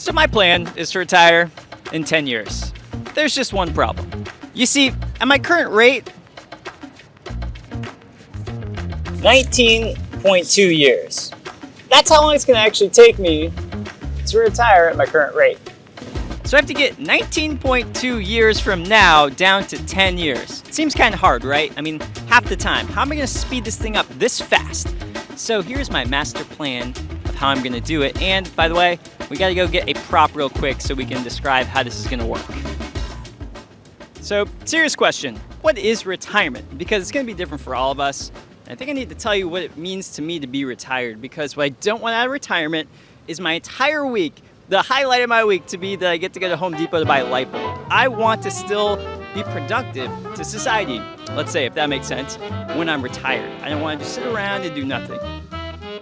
So my plan is to retire in 10 years. There's just one problem. You see, at my current rate, 19.2 years. That's how long it's gonna actually take me to retire at my current rate. So I have to get 19.2 years from now down to 10 years. It seems kind of hard, right? I mean, half the time. How am I gonna speed this thing up this fast? So here's my master plan of how I'm gonna do it. And by the way, we gotta go get a prop real quick so we can describe how this is gonna work. So, serious question, what is retirement? Because it's gonna be different for all of us. And I think I need to tell you what it means to me to be retired, because what I don't want out of retirement is my entire week, the highlight of my week, to be that I get to go to Home Depot to buy a light bulb. I want to still be productive to society, let's say, if that makes sense, when I'm retired. I don't want to just sit around and do nothing.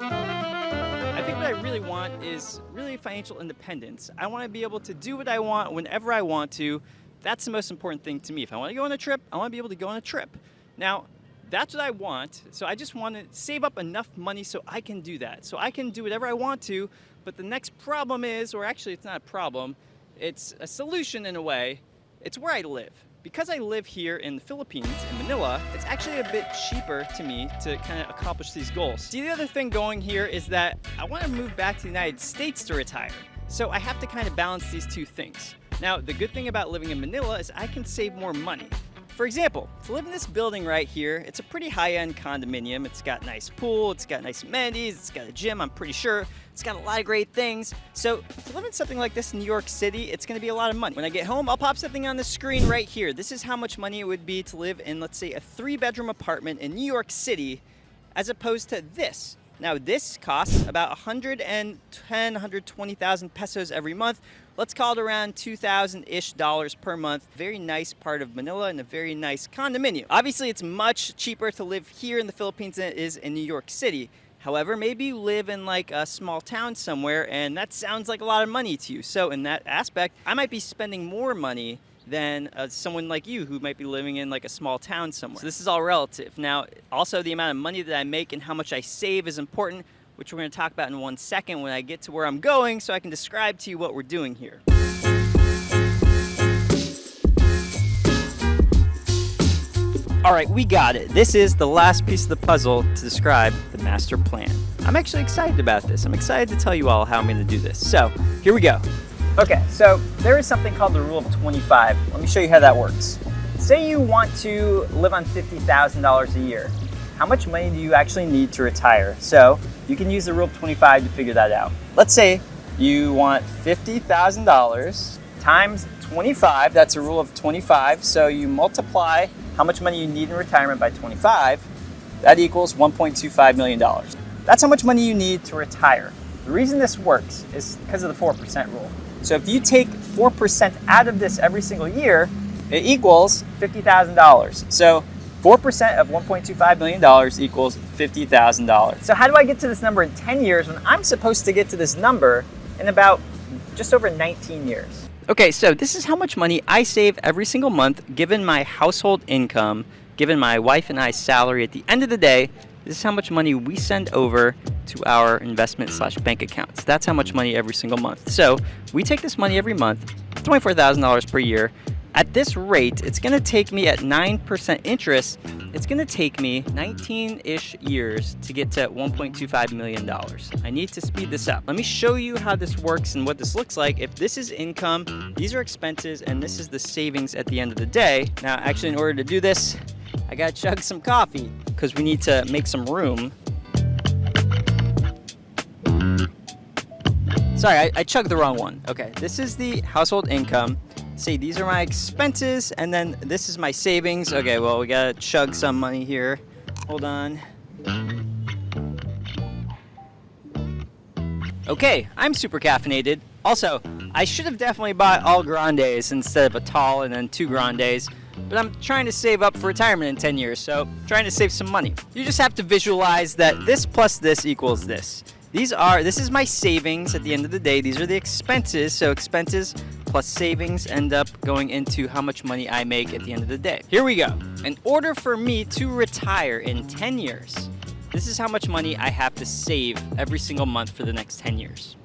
I think what I really want is really financial independence. I want to be able to do what I want whenever I want to. That's the most important thing to me. If I want to go on a trip, I want to be able to go on a trip. Now, that's what I want. So I just want to save up enough money so I can do that. So I can do whatever I want to. But the next problem is, or actually it's not a problem, it's a solution in a way. It's where I live. Because I live here in the Philippines, in Manila, it's actually a bit cheaper to me to kind of accomplish these goals. See, the other thing going here is that I want to move back to the United States to retire. So I have to kind of balance these two things. Now, the good thing about living in Manila is I can save more money. For example, to live in this building right here, it's a pretty high-end condominium. It's got a nice pool, it's got nice amenities, it's got a gym, I'm pretty sure. It's got a lot of great things. So to live in something like this in New York City, it's gonna be a lot of money. When I get home, I'll pop something on the screen right here. This is how much money it would be to live in, let's say, a 3-bedroom apartment in New York City, as opposed to this. Now this costs about 120,000 pesos every month. Let's call it around $2,000-ish per month. Very nice part of Manila and a very nice condominium. Obviously, it's much cheaper to live here in the Philippines than it is in New York City. However, maybe you live in like a small town somewhere and that sounds like a lot of money to you. So in that aspect, I might be spending more money than someone like you who might be living in like a small town somewhere. So this is all relative. Now, also the amount of money that I make and how much I save is important, which we're going to talk about in 1 second when I get to where I'm going so I can describe to you what we're doing here. All right, we got it. This is the last piece of the puzzle to describe the master plan. I'm actually excited about this. I'm excited to tell you all how I'm going to do this. So, here we go. Okay, so there is something called the rule of 25. Let me show you how that works. Say you want to live on $50,000 a year. How much money do you actually need to retire? So you can use the rule of 25 to figure that out. Let's say you want $50,000 times 25. That's a rule of 25. So you multiply how much money you need in retirement by 25. That equals $1.25 million. That's how much money you need to retire. The reason this works is because of the 4% rule. So if you take 4% out of this every single year, it equals $50,000. So 4% of $1.25 million equals $50,000. So how do I get to this number in 10 years when I'm supposed to get to this number in about just over 19 years? Okay, so this is how much money I save every single month given my household income, given my wife and I's salary. At the end of the day, this is how much money we send over to our investment/bank accounts. That's how much money every single month. So we take this money every month, $24,000 per year. At this rate, it's going to take me at 9% interest, it's going to take me 19-ish years to get to $1.25 million. I need to speed this up. Let me show you how this works and what this looks like. If this is income, these are expenses, and this is the savings at the end of the day. Now, actually, in order to do this, I got to chug some coffee because we need to make some room. Sorry, I chugged the wrong one. Okay, this is the household income. See, these are my expenses, and then this is my savings. Okay, well, we gotta chug some money here. Hold on. Okay, I'm super caffeinated. Also, I should have definitely bought all grandes instead of a tall and then 2 grandes, but I'm trying to save up for retirement in 10 years, so trying to save some money. You just have to visualize that this plus this equals this. This is my savings at the end of the day. These are the expenses, so expenses plus savings end up going into how much money I make at the end of the day. Here we go. In order for me to retire in 10 years, this is how much money I have to save every single month for the next 10 years.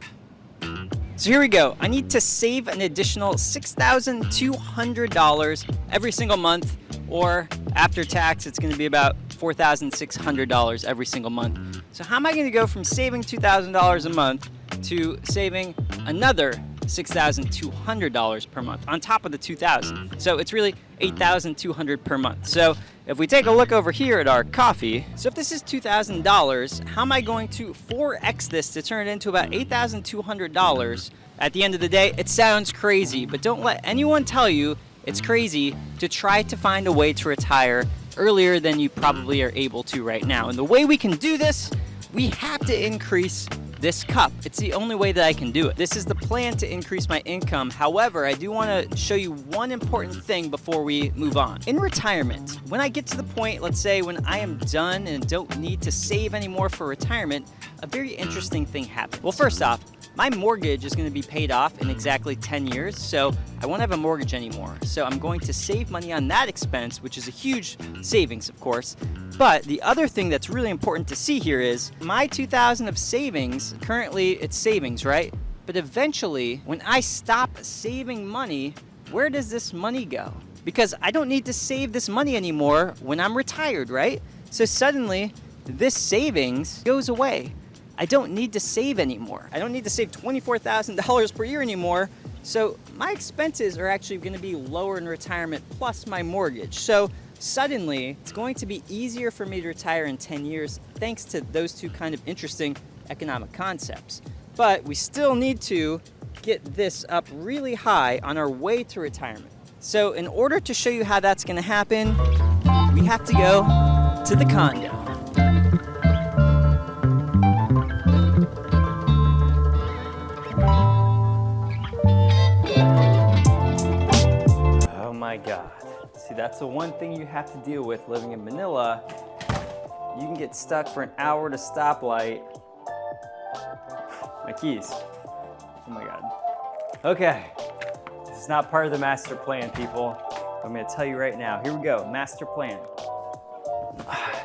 So here we go. I need to save an additional $6,200 every single month, or after tax, it's going to be about $4,600 every single month. So how am I going to go from saving $2,000 a month to saving another $6,200 per month on top of the $2,000? So it's really $8,200 per month. So if we take a look over here at our coffee, so if this is $2,000, how am I going to 4x this to turn it into about $8,200 at the end of the day? It sounds crazy, but don't let anyone tell you it's crazy to try to find a way to retire earlier than you probably are able to right now. And the way we can do this, we have to increase this cup. It's the only way that I can do it. This is the plan to increase my income. However, I do want to show you one important thing before we move on. In retirement, when I get to the point, let's say when I am done and don't need to save anymore for retirement, a very interesting thing happens. Well, first off, my mortgage is going to be paid off in exactly 10 years, so I won't have a mortgage anymore. So I'm going to save money on that expense, which is a huge savings, of course. But the other thing that's really important to see here is my $2,000 of savings, currently it's savings, right? But eventually, when I stop saving money, where does this money go? Because I don't need to save this money anymore when I'm retired, right? So suddenly, this savings goes away. I don't need to save anymore. I don't need to save $24,000 per year anymore. So my expenses are actually going to be lower in retirement plus my mortgage. So suddenly it's going to be easier for me to retire in 10 years thanks to those two kind of interesting economic concepts. But we still need to get this up really high on our way to retirement. So in order to show you how that's going to happen, we have to go to the condo. Oh my God. See, that's the one thing you have to deal with living in Manila. You can get stuck for an hour at a stoplight. My keys. Oh my God. Okay. This is not part of the master plan, people. I'm going to tell you right now. Here we go. Master plan.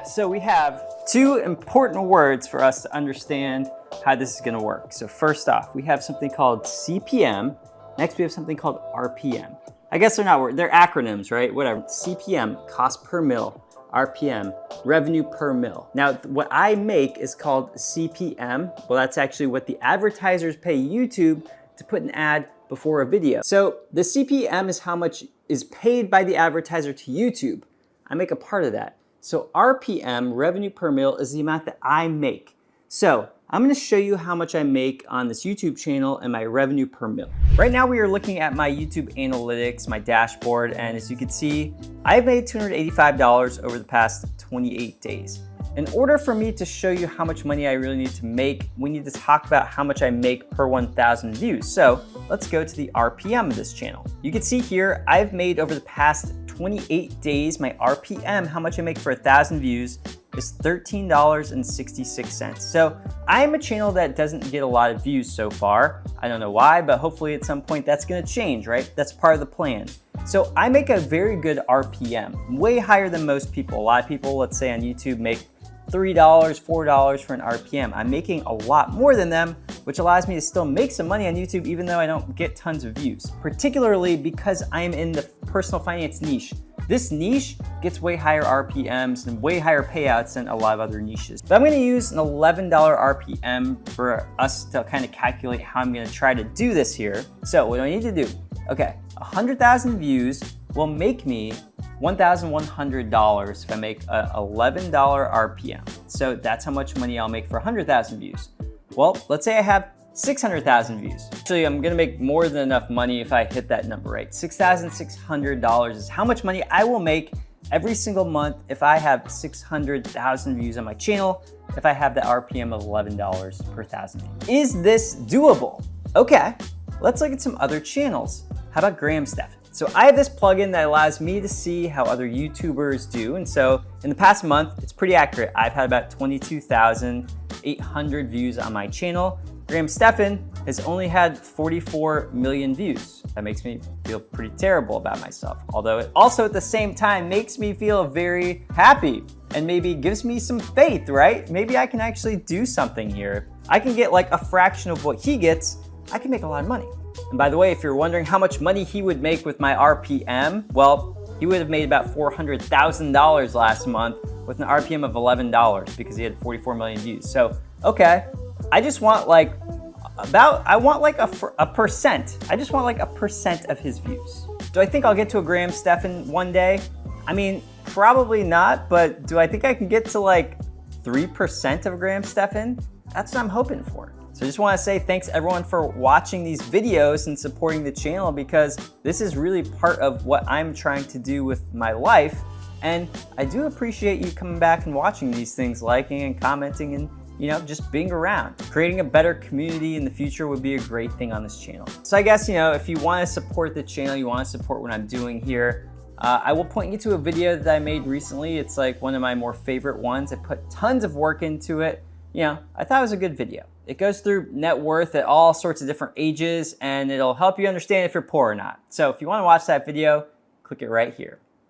So we have two important words for us to understand how this is going to work. So first off, we have something called CPM. Next, we have something called RPM. I guess they're not words, they're acronyms, right? Whatever. CPM, cost per mil. RPM, revenue per mil. Now, what I make is called CPM. Well, that's actually what the advertisers pay YouTube to put an ad before a video. So the CPM is how much is paid by the advertiser to YouTube. I make a part of that. So RPM, revenue per mil, is the amount that I make. So I'm gonna show you how much I make on this YouTube channel and my revenue per mil. Right now we are looking at my YouTube analytics, my dashboard, and as you can see, I've made $285 over the past 28 days. In order for me to show you how much money I really need to make, we need to talk about how much I make per 1,000 views. So let's go to the RPM of this channel. You can see here, I've made over the past 28 days, my RPM, how much I make for 1,000 views, is $13.66. So I am a channel that doesn't get a lot of views so far. I don't know why, but hopefully at some point that's gonna change, right? That's part of the plan. So I make a very good RPM, way higher than most people. A lot of people, let's say on YouTube, make $3, $4 for an RPM. I'm making a lot more than them, which allows me to still make some money on YouTube even though I don't get tons of views, particularly because I'm in the personal finance niche. This niche gets way higher RPMs and way higher payouts than a lot of other niches. But I'm gonna use an $11 RPM for us to kind of calculate how I'm gonna try to do this here. So what do I need to do? Okay, 100,000 views will make me $1,100 if I make a $11 RPM. So that's how much money I'll make for 100,000 views. Well, let's say I have 600,000 views. Actually, I'm gonna make more than enough money if I hit that number right. $6,600 is how much money I will make every single month if I have 600,000 views on my channel, if I have the RPM of $11 per 1,000 views. Is this doable? Okay, let's look at some other channels. How about Graham Stephan? So I have this plugin that allows me to see how other YouTubers do. And so in the past month, it's pretty accurate. I've had about 22,800 views on my channel. Graham Stephan has only had 44 million views. That makes me feel pretty terrible about myself. Although it also at the same time makes me feel very happy and maybe gives me some faith, right? Maybe I can actually do something here. I can get like a fraction of what he gets, I can make a lot of money. And by the way, if you're wondering how much money he would make with my RPM, well, he would have made about $400,000 last month with an RPM of $11 because he had 44 million views. So, okay, I just want like a percent. I just want like a percent of his views. Do I think I'll get to a Graham Stephan one day? I mean, probably not, but do I think I can get to like 3% of Graham Stephan? That's what I'm hoping for. So I just want to say thanks everyone for watching these videos and supporting the channel, because this is really part of what I'm trying to do with my life. And I do appreciate you coming back and watching these things, liking and commenting, and just being around. Creating a better community in the future would be a great thing on this channel. So I guess, if you want to support the channel, you want to support what I'm doing here, I will point you to a video that I made recently. It's like one of my more favorite ones. I put tons of work into it. I thought it was a good video. It goes through net worth at all sorts of different ages, and it'll help you understand if you're poor or not. So if you want to watch that video, click it right here.